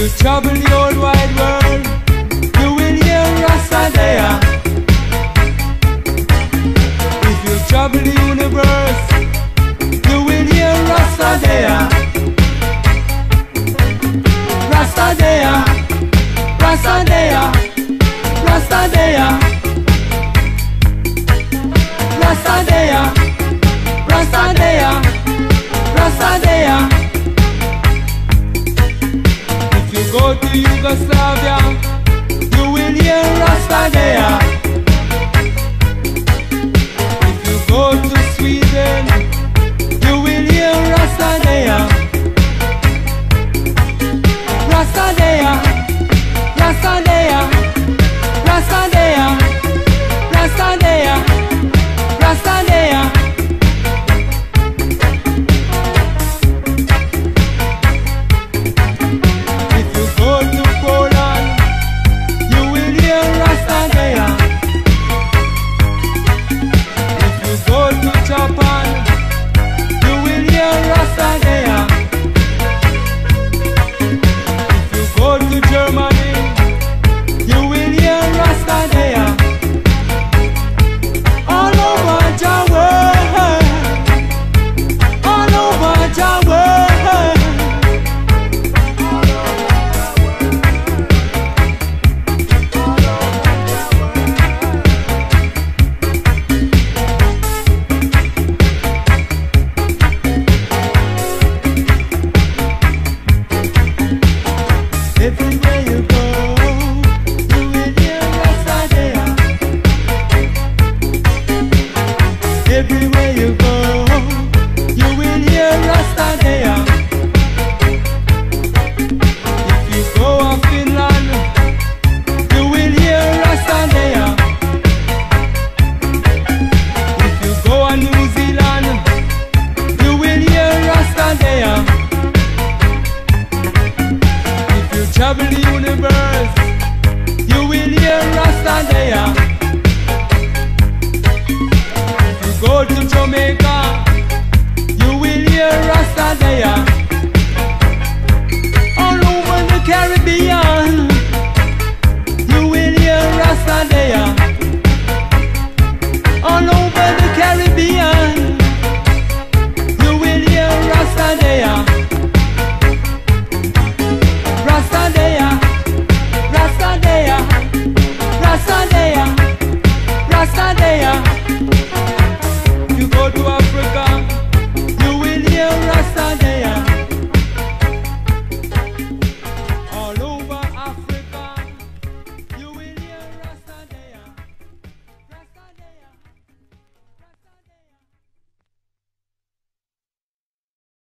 you travel the whole wide world, you will hear Rasta Dah Yah. If you travel the universe, you will hear Rasta Dah Yah. Rasta Dah Yah, Rasta Dah Yah, Rasta Dah Yah, Rasta Dah Yah, Rasta Dah Yah, Rasta Dah Yah. If you go to Yugoslavia, you will hear Rasta Dah Yah. If you go to Sweden, you will hear Rasta Dah Yah. Rasta Dah Yah, Rasta Dah Yah, Rasta Dah Yah, Rasta Dah Yah, Rasta Dah Yah. If you go to Poland, you will hear Rasta Dah Yah. If you go to Japan, you will hear Rasta Dah Yah. Go to Germany, you will hear Rasta Dah Yah. All over the world, all over the world. Everywhere you go, you will hear Rasta Dah Yah. Everywhere you go, you will hear Rasta Dah Yah. If you go to Finland, you will hear Rasta Dah Yah. If you go to New Zealand, you will hear Rasta Dah Yah. Travel the universe, you will hear Rasta Dah Yah. If you go to Jamaica, you will hear Rasta Dah Yah. All over the Caribbean, you will hear Rasta Dah Yah. All over the Caribbean, you will hear Rasta Dah Yah. Rasta Dah Yah, Rasta Dah Yah, Rasta Dah Yah, Rasta Dah Yah.